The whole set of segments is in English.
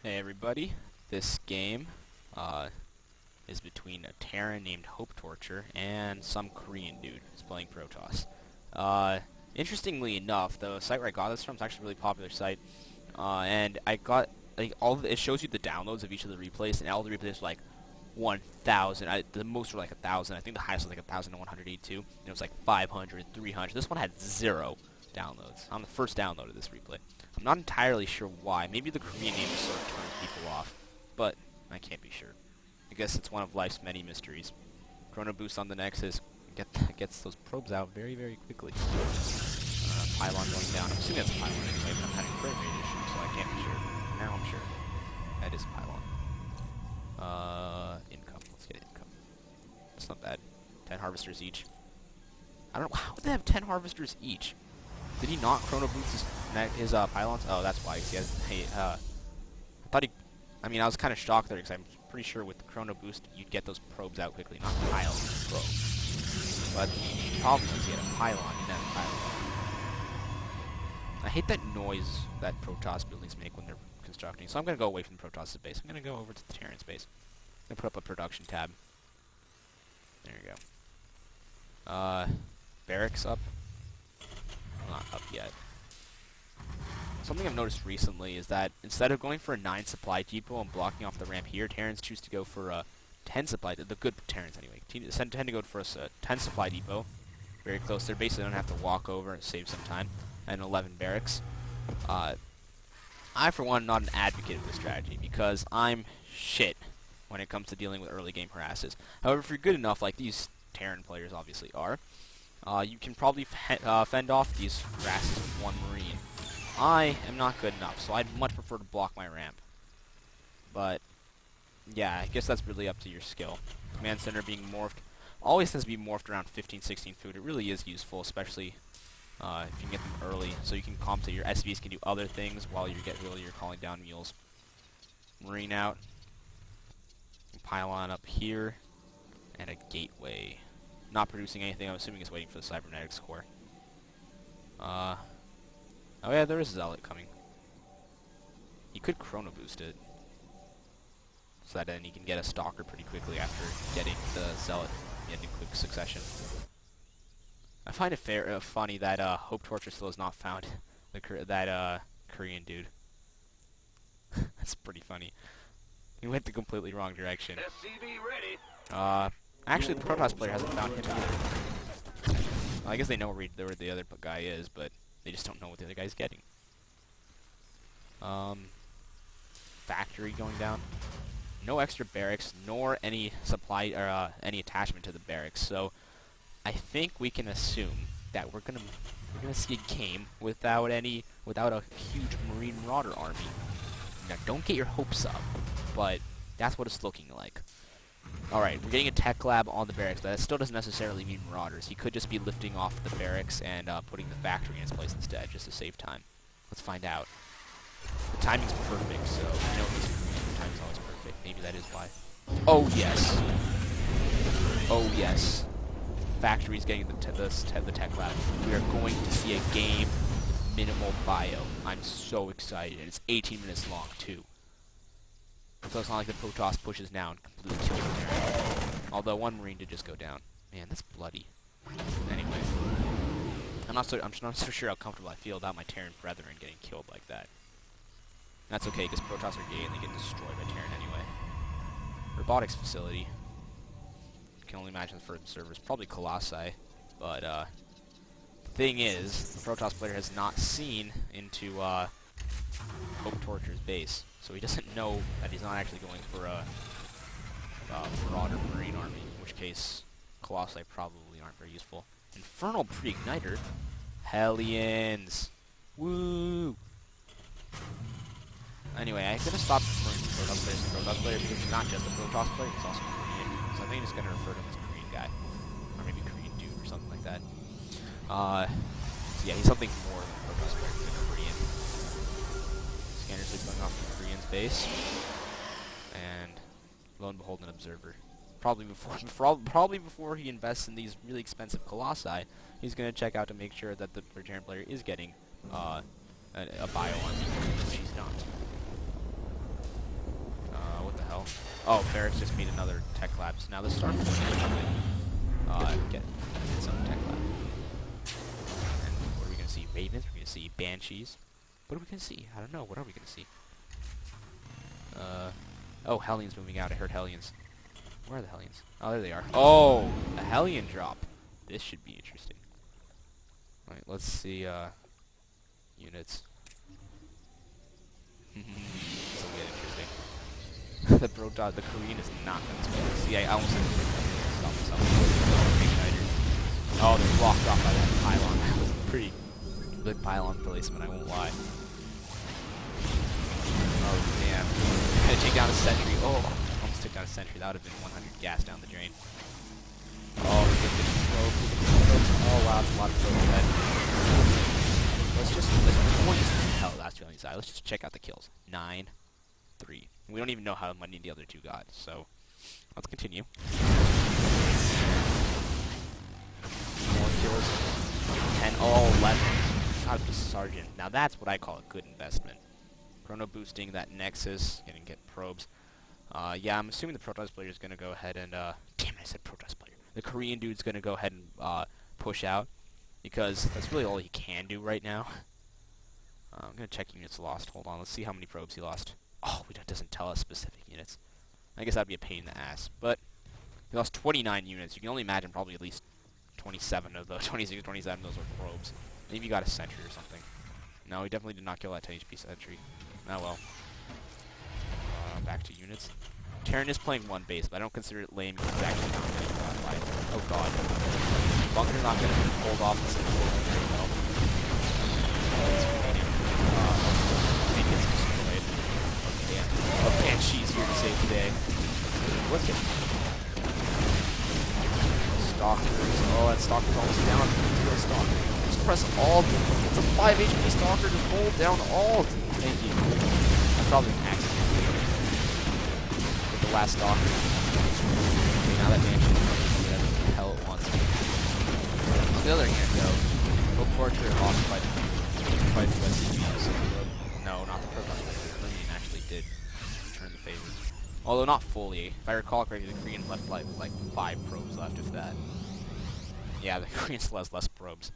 Hey everybody, this game is between a Terran named HopeTorture and some Korean dude who's playing Protoss. Uh, Interestingly enough, the site where I got this from is actually a really popular site, and I got like it shows you the downloads of each of the replays, and all the replays were like 1,000. The most were like 1,000. I think the highest was like 1,182. And it was like 500, 300. This one had 0 downloads. I'm the first download of this replay. I'm not entirely sure why. Maybe the Korean name just sort of turns people off, but I can't be sure. I guess it's one of life's many mysteries. Chrono Boost on the Nexus gets those probes out very, very quickly. Pylon going down. I'm assuming that's a pylon anyway, but I'm having frame rate issues, so I can't be sure. Now I'm sure. That is a pylon. Income. Let's get income. That's not bad. 10 harvesters each. I don't know. How would they have 10 harvesters each? Did he not chrono boost his pylons? Oh, that's why. He has, I thought he... I mean, I was kind of shocked there, because I'm pretty sure with the chrono boost, you'd get those probes out quickly. Not pylons, probes. But the problem is he had a pylon. He didn't have a pylon. I hate that noise that Protoss buildings make when they're constructing. So I'm going to go away from Protoss' base. I'm going to go over to the Terran base. I'm going to put up a production tab. There you go. Barracks up. Not up yet. Something I've noticed recently is that instead of going for a 9 supply depot and blocking off the ramp here, Terrans choose to go for a 10 supply, the good Terrans anyway, tend to go for a 10 supply depot, very close there, basically don't have to walk over and save some time, and 11 barracks. I for one am not an advocate of this strategy, because I'm shit when it comes to dealing with early game harasses. However, if you're good enough, like these Terran players obviously are, you can probably fend off these harasses with 1 Marine. I am not good enough, so I'd much prefer to block my ramp. But, yeah, I guess that's really up to your skill. Command Center being morphed always tends to be morphed around 15, 16 food. It really is useful, especially if you can get them early, so you can compensate. Your SVs can do other things while you're calling down mules. Marine out. Pylon up here. And a gateway. Not producing anything. I'm assuming it's waiting for the cybernetics core. Oh yeah, there is a zealot coming. He could chrono boost it, so that then he can get a stalker pretty quickly after getting the zealot in quick succession. I find it funny that HopeTorture still has not found that Korean dude. That's pretty funny. He went the completely wrong direction. SCV ready. Actually, the Protoss player hasn't found him either. Well, I guess they know where the other guy is, but they just don't know what the other guy's getting. Factory going down. No extra barracks, nor any supply or any attachment to the barracks. So I think we can assume that we're gonna see a game without a huge Marine Marauder army. Now, don't get your hopes up, but that's what it's looking like. Alright, we're getting a tech lab on the barracks, but that still doesn't necessarily mean Marauders. He could just be lifting off the barracks and putting the factory in its place instead, just to save time. Let's find out. The timing's perfect, so I know the timing's always perfect. Maybe that is why. Oh, yes. Oh, yes. Factory's getting the tech lab. We are going to see a game with minimal bio. I'm so excited. And it's 18 minutes long, too. So it's not like the Protoss pushes now and completely kills the Terran. Although 1 Marine did just go down. Man, that's bloody. Anyway. I'm not so sure how comfortable I feel about my Terran brethren getting killed like that. That's okay, because Protoss are gay and they get destroyed by Terran anyway. Robotics facility. Can only imagine the first servers. Probably Colossi. But, the thing is, the Protoss player has not seen into, HopeTorture's base. So he doesn't know that he's not actually going for a Marauder Marine army, in which case Colossi probably aren't very useful. Infernal Pre-Igniter? Hellions! Woo! Anyway, I'm going to stop referring to Protoss players as Protoss player because he's not just a Protoss player, he's also Korean. So I think I'm just going to refer to him as Korean guy. Or maybe Korean dude or something like that. So yeah, he's something more than a Protoss player than a Korean. Scanners are going off to Korean's base, and lo and behold, an observer. Probably before he invests in these really expensive Colossi, he's going to check out to make sure that the Terran player is getting a bio on, which he's not. Oh, Barracks just made another tech lab. So now the Star get some tech lab. And what are we gonna see? Ravens? We're gonna see Banshees. What are we gonna see? I don't know. What are we gonna see? Oh, Hellions moving out. I heard Hellions. Where are the Hellions? Oh, there they are. Oh, a Hellion drop. This should be interesting. Alright, let's see, units. This will get interesting. The Protoss, the Korean is not going to see. I almost stop myself. Oh, they're blocked off by that pylon. That was a pretty good pylon placement, I won't lie. Oh, damn. Gonna take down a sentry. Oh, almost took down a sentry. That would have been 100 gas down the drain. Oh, look at this probes. Oh, wow, that's a lot of probes ahead. Let's hell, that's really side. Let's just check out the kills. 9, 3. We don't even know how many the other two got, so let's continue. More kills. 10, oh, 11. Got the Sergeant. Now that's what I call a good investment. Chrono boosting that Nexus, gonna get probes. Yeah, I'm assuming the Protoss player is gonna go ahead and, damn it, I said Protoss player. The Korean dude's gonna go ahead and, push out, because that's really all he can do right now. I'm gonna check units lost. Hold on, let's see how many probes he lost. Oh, it doesn't tell us specific units. I guess that'd be a pain in the ass. But he lost 29 units. You can only imagine probably at least 27 of those, 26, 27 of those are probes. Maybe he got a sentry or something. No, he definitely did not kill that 10 HP sentry. Oh well. Back to units. Terran is playing one base, but I don't consider it lame because it's actually not getting by. Oh god. Bunker's not going to hold off this very well. Maybe it's destroyed. Oh damn. Oh, Banshee's here to save the day. What's it? Stalkers. Oh, that Stalker's almost down. Kill Stalker. Just press Alt. It's a 5 HP Stalker. Just hold down Alt. Thank you. That's probably an accident. With the last Stalker. Okay, now that Banshee can do whatever the hell it wants. On the other hand, though, HopeTorture lost by the CPUs. No, not the Protoss. The Korean actually did return the favor. Although not fully. If I recall correctly, the Korean left like 5 probes left, if that. Yeah, the Korean still has less probes.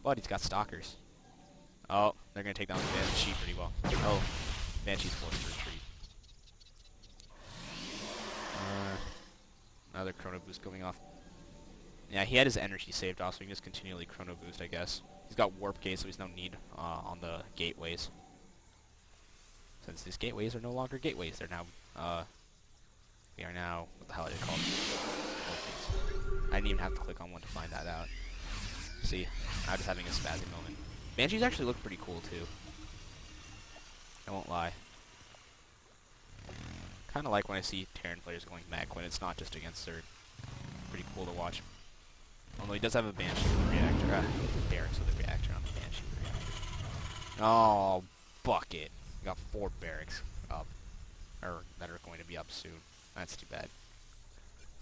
But he's got Stalkers. Oh, they're going to take down the Banshee pretty well. Oh, Banshee's forced to retreat. Another Chrono Boost going off. Yeah, he had his energy saved off, so he can just continually Chrono Boost, I guess. He's got Warp Gate, so he's no need on the gateways. Since these gateways are no longer gateways, they're now, they are now, what the hell are they called? I didn't even have to click on one to find that out. See, I'm just having a spazzy moment. Banshees actually look pretty cool, too. I won't lie. Kind of like when I see Terran players going mech when it's not just against Zerg. Pretty cool to watch. Although he does have a Banshee with a reactor. Barracks with a reactor on the Banshee with a reactor. Oh, bucket. We got 4 barracks up. Or that are going to be up soon. That's too bad.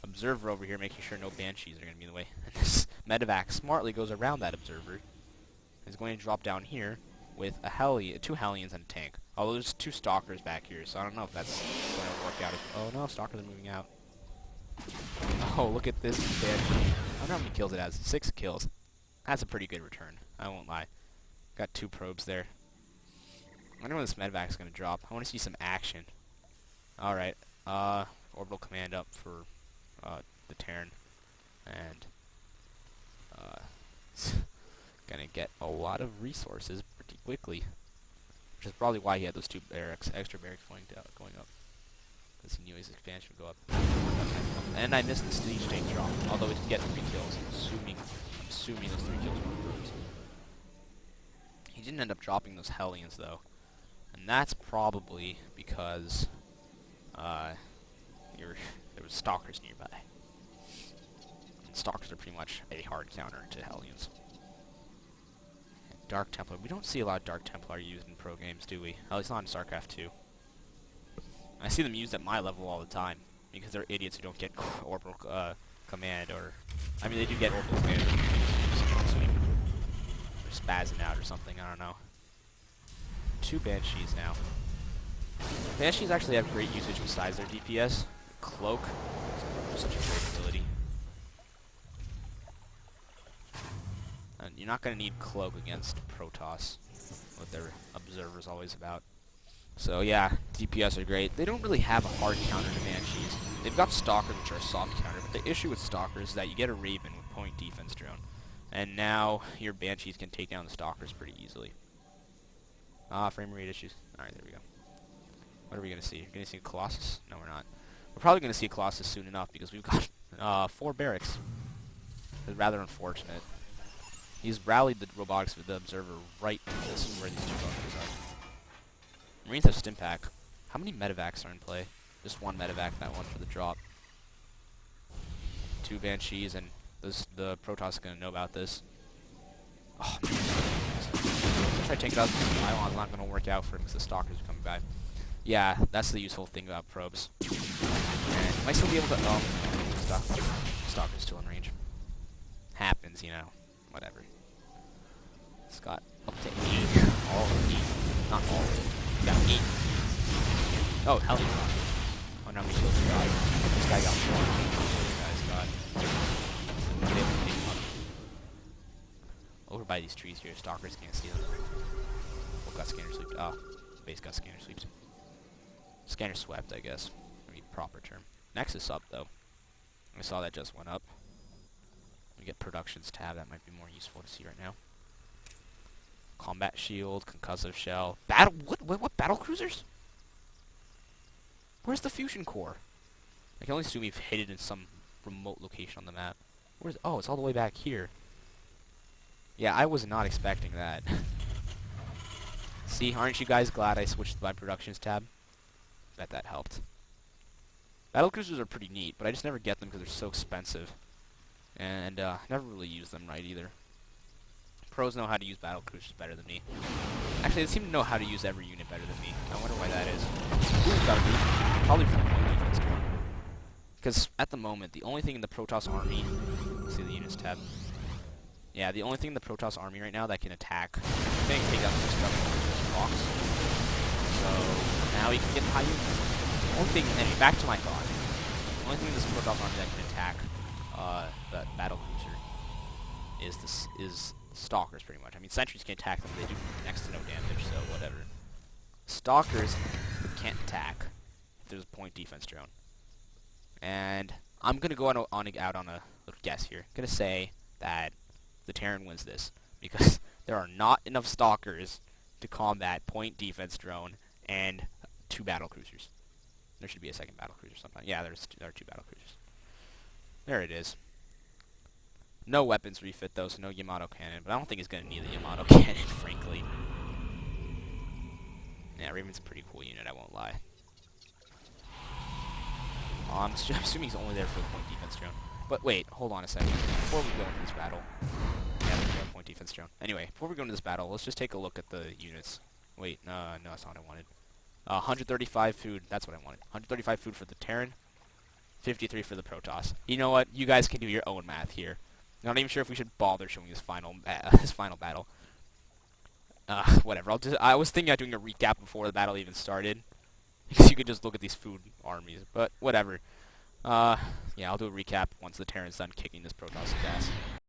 Observer over here making sure no Banshees are going to be in the way. And this medevac smartly goes around that observer. He's going to drop down here with a 2 Hellions and a tank. Although there's 2 Stalkers back here, so I don't know if that's going to work out. Oh no, Stalkers are moving out. Oh, look at this Banshee. I wonder how many kills it has. 6 kills. That's a pretty good return. I won't lie. Got 2 probes there. I wonder when this medevac's going to drop. I want to see some action. Alright. Orbital command up for the Terran. And gonna get a lot of resources pretty quickly. Which is probably why he had those 2 barracks, extra barracks going up. Because he knew his expansion would go up. And I missed the siege tank drop, although it did get 3 kills, assuming those 3 kills were probes. He didn't end up dropping those Hellions, though. And that's probably because there was Stalkers nearby. And Stalkers are pretty much a hard counter to Hellions. And Dark Templar. We don't see a lot of Dark Templar used in pro games, do we? At least not in StarCraft 2. I see them used at my level all the time, because they're idiots who don't get orbital command, or... I mean, they do get orbital command, they're spazzing out or something, I don't know. 2 Banshees now. Banshees actually have great usage besides their DPS. Cloak, such a great ability. And you're not going to need Cloak against Protoss, what their Observer's always about. So yeah, DPS are great. They don't really have a hard counter to Banshees. They've got Stalkers, which are a soft counter, but the issue with Stalkers is that you get a Raven with point defense drone. And now your Banshees can take down the Stalkers pretty easily. Frame rate issues. Alright, there we go. What are we going to see? You're going to see a Colossus? No, we're not. We're probably going to see a Colossus soon enough because we've got 4 barracks. It's rather unfortunate. He's rallied the robotics with the Observer right to this, where these 2 bunkers are. Marines have Stimpack. How many medevacs are in play? Just 1 medevac, that one for the drop. 2 Banshees, and the Protoss is going to know about this. Oh, man. Try to take it out. Pylon's not going to work out for him because the Stalkers are coming by. Yeah, that's the useful thing about probes. And might still be able to... Stalker's still in range. Happens, you know. Whatever. It's got up to 8. All 8. Not all 8. Got 8. Oh, hell yeah. Oh, no, we shields got. This guy got 1. This guy's got... They have to take him up. Over by these trees here, Stalkers can't see them. What got scanner sweeped? Oh, base got scanner sweeped. Scanner swept, I guess. Maybe proper term. Nexus up, though. I saw that just went up. We get Productions tab. That might be more useful to see right now. Combat shield, concussive shell. Battle... What battle cruisers? Where's the fusion core? I can only assume you've hid it in some remote location on the map. Where's... Oh, it's all the way back here. Yeah, I was not expecting that. See, aren't you guys glad I switched to my Productions tab? Bet that helped. Battle cruisers are pretty neat, but I just never get them because they're so expensive. And never really use them right either. Pros know how to use battle cruisers better than me. Actually, they seem to know how to use every unit better than me. I wonder why that is. Ooh, gotta be. Probably for the point defense drone. Because at the moment, the only thing in the Protoss army... See the units tab. Yeah, the only thing in the Protoss army right now that can attack... They can take out the stuff is Fox. So, now he can get high units. The only thing... Anyway, back to my thought. The only thing in this Protoss army that can attack the battle cruiser is Stalkers, pretty much. I mean, sentries can attack them, but they do next to no damage, so whatever. Stalkers can't attack if there's a point defense drone. And I'm going to go out on a little guess here. I'm going to say that the Terran wins this, because there are not enough Stalkers to combat point defense drone and 2 battle cruisers. There should be a second battle cruiser sometime. Yeah, there are 2 battle cruisers. There it is. No weapons refit, though, so no Yamato cannon. But I don't think he's going to need the Yamato cannon, frankly. Yeah, Raven's a pretty cool unit, I won't lie. I'm assuming he's only there for the point defense drone. But wait, hold on a second. Before we go into this battle... Yeah, there's no point defense drone. Anyway, before we go into this battle, let's just take a look at the units. Wait, no, that's not what I wanted. 135 food, that's what I wanted. 135 food for the Terran. 53 for the Protoss. You know what? You guys can do your own math here. Not even sure if we should bother showing this final battle. Whatever. I was thinking of doing a recap before the battle even started, because you could just look at these food armies. But whatever. Yeah, I'll do a recap once the Terran's done kicking this Protoss' ass.